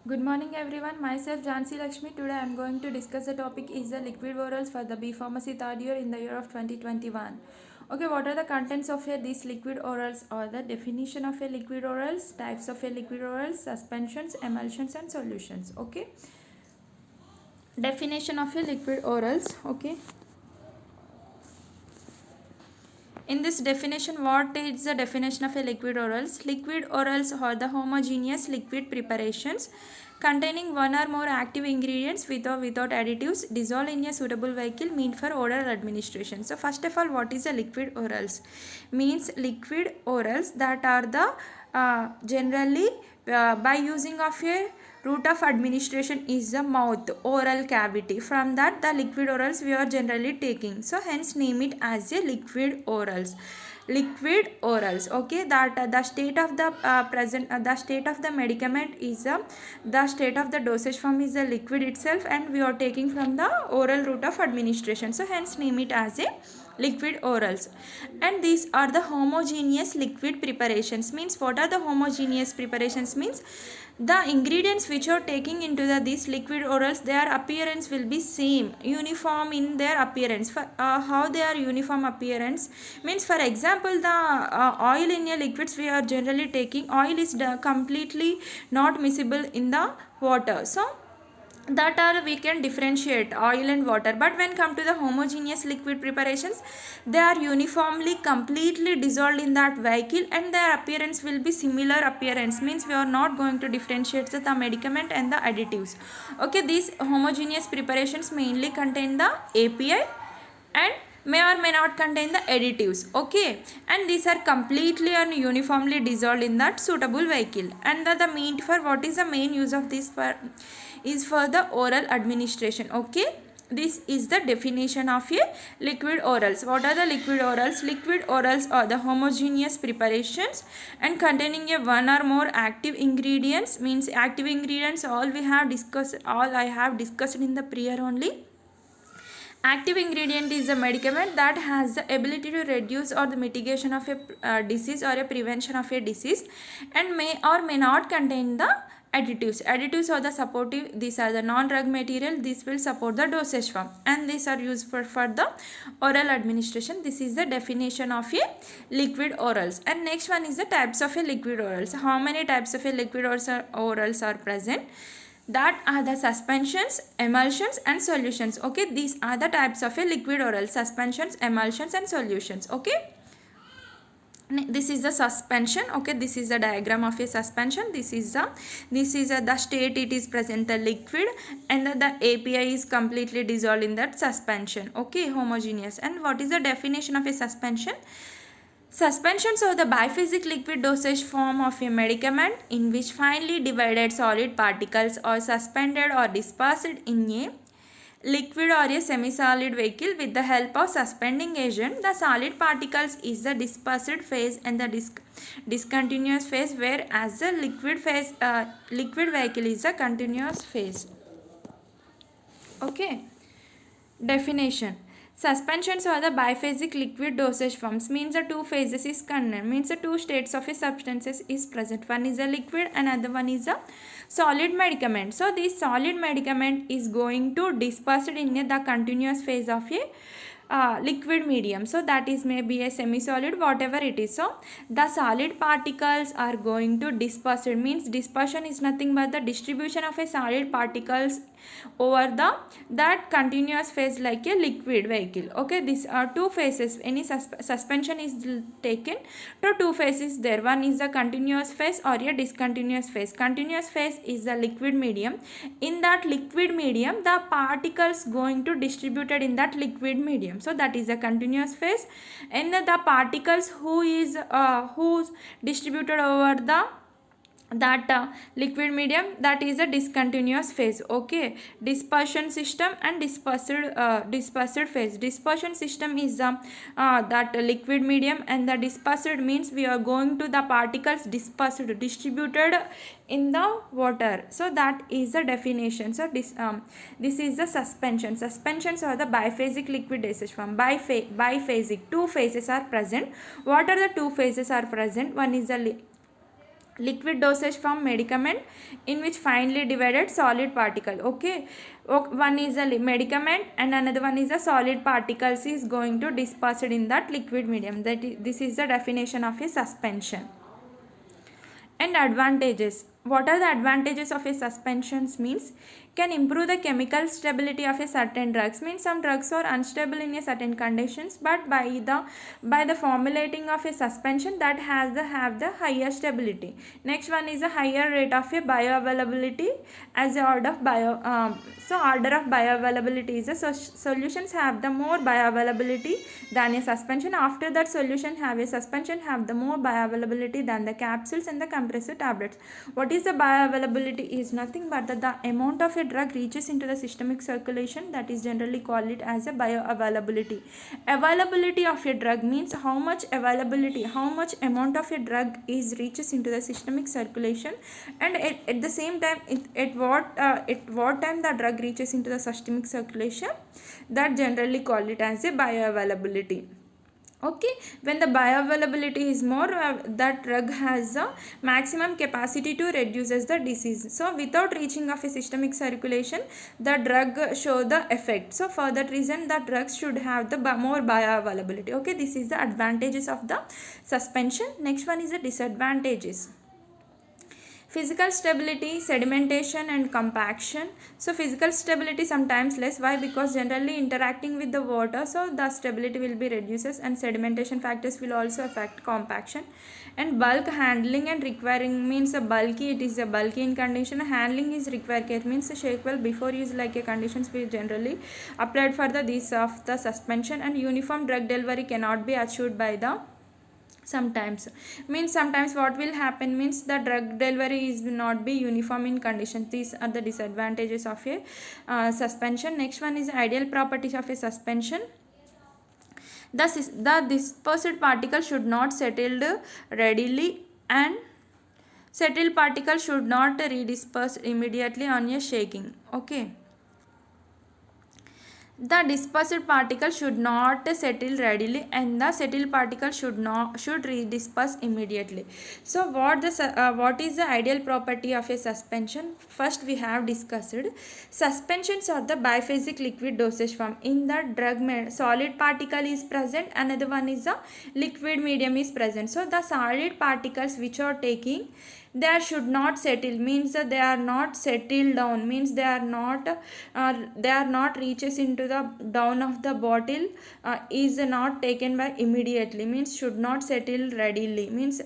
Good morning everyone. Myself Jansi Lakshmi. Today I am going to discuss the topic is the liquid orals for the B Pharmacy third year in the year of 2021. Okay, what are the contents of these liquid orals or the definition of a liquid orals, types of a liquid orals, suspensions, emulsions and solutions. Okay, definition of a liquid orals. Okay, in this definition, what is the definition of a liquid orals? Liquid orals are the homogeneous liquid preparations containing one or more active ingredients with or without additives dissolved in a suitable vehicle meant for oral administration. So first of all, what is a liquid orals? Means liquid orals that are the generally by using of a route of administration is the mouth oral cavity. From that the liquid orals we are generally taking, so hence name it as a liquid orals. Liquid orals, okay, that the state of the present the state of the medicament is the state of the dosage form is the liquid itself and we are taking from the oral route of administration, so hence name it as a liquid orals. And these are the homogeneous liquid preparations. Means what are the homogeneous preparations? Means the ingredients which are taking into these liquid orals, their appearance will be same, uniform in their appearance. For how they are uniform appearance means, for example, the oil in a liquids we are generally taking, oil is completely not miscible in the water, so that are we can differentiate oil and water. But when come to the homogeneous liquid preparations, they are uniformly completely dissolved in that vehicle and their appearance will be similar appearance. Means we are not going to differentiate the medicament and the additives. Okay, these homogeneous preparations mainly contain the API and may or may not contain the additives. Okay, and these are completely and uniformly dissolved in that suitable vehicle. And the mean for what is the main use of this for is for the oral administration. Okay, this is the definition of a liquid orals. What are the liquid orals? Liquid orals are the homogeneous preparations and containing a one or more active ingredients. Means active ingredients all we have discussed, all I have discussed in the prior only. Active ingredient is a medicament that has the ability to reduce or the mitigation of a disease or a prevention of a disease and may or may not contain the additives. Additives are the supportive, these are the non-drug material, this will support the dosage form and these are used for the oral administration. This is the definition of a liquid orals. And next one is the types of a liquid orals. How many types of a liquid orals are present? That are the suspensions, emulsions and solutions. Okay, these are the types of a liquid oral: suspensions, emulsions and solutions. Okay, this is the suspension. Okay, this is the diagram of a suspension. This is the state it is present, the liquid, and the API is completely dissolved in that suspension. Okay, homogeneous. And what is the definition of a suspension? Suspensions are the biphasic liquid dosage form of a medicament in which finely divided solid particles are suspended or dispersed in a liquid or a semi-solid vehicle with the help of suspending agent. The solid particles is the dispersed phase and the discontinuous phase, whereas the liquid vehicle is the continuous phase. Okay. Definition. Suspensions are the biphasic liquid dosage forms. Means the two phases is contained. Means the two states of a substances is present. One is a liquid and another one is a solid medicament. So this solid medicament is going to disperse in the continuous phase of a liquid medium. So that is maybe a semi-solid, whatever it is. So the solid particles are going to disperse. It means dispersion is nothing but the distribution of a solid particles over that continuous phase like a liquid vehicle. Okay, these are two phases. Any suspension is taken to two phases there. One is the continuous phase or a discontinuous phase. Continuous phase is the liquid medium. In that liquid medium, the particles going to distributed in that liquid medium. So that is the continuous phase. And the particles who's distributed over that liquid medium, that is a discontinuous phase. Okay, dispersion system and dispersed phase. Dispersion system is that liquid medium and the dispersed means we are going to the particles dispersed, distributed in the water. So that is the definition. So this is the suspension. Suspensions are the biphasic liquid dosage form. Biphasic, two phases are present. What are the two phases are present? One is the liquid dosage from medicament in which finely divided solid particle. Okay, one is a medicament and another one is a solid particles is going to dispersed in that liquid medium. This is the definition of a suspension. And advantages. What are the advantages of a suspensions? Means can improve the chemical stability of a certain drugs. Means some drugs are unstable in a certain conditions, but by the formulating of a suspension that have the higher stability. Next one is a higher rate of a bioavailability as a order of order of bioavailability is a solutions have the more bioavailability than a suspension. After that solution have a suspension have the more bioavailability than the capsules and the compressed tablets. What is the bioavailability? Is nothing but the amount of a drug reaches into the systemic circulation, that is generally called it as a bioavailability. Availability of a drug means how much availability, how much amount of a drug is reaches into the systemic circulation, and at the same time at what time the drug reaches into the systemic circulation, that generally called it as a bioavailability. Okay, when the bioavailability is more, that drug has a maximum capacity to reduces the disease. So without reaching of a systemic circulation, the drug show the effect. So for that reason the drugs should have the more bioavailability. Okay, this is the advantages of the suspension. Next one is the disadvantages. Physical stability, sedimentation and compaction. So physical stability sometimes less. Why? Because generally interacting with the water, so the stability will be reduces, and sedimentation factors will also affect compaction. And bulk handling and requiring means a bulky, it is a bulky in condition. Handling is required care means shake well before use, like a conditions we generally applied for the this of the suspension. And uniform drug delivery cannot be achieved by the sometimes. Means sometimes what will happen means the drug delivery is not be uniform in conditions. These are the disadvantages of a suspension. Next one is ideal properties of a suspension. The dispersed particle should not settle readily, and settled particle should not redisperse immediately on a shaking. Okay, the dispersed particle should not settle readily, and the settled particle should redisperse immediately. So what is the ideal property of a suspension? First we have discussed suspensions are the biphasic liquid dosage form. In the drug solid particle is present, another one is a liquid medium is present. So the solid particles which are taking, they should not settle, means that they are not settled down, means they are not reaches into the down of the bottle, is not taken by immediately, means should not settle readily, means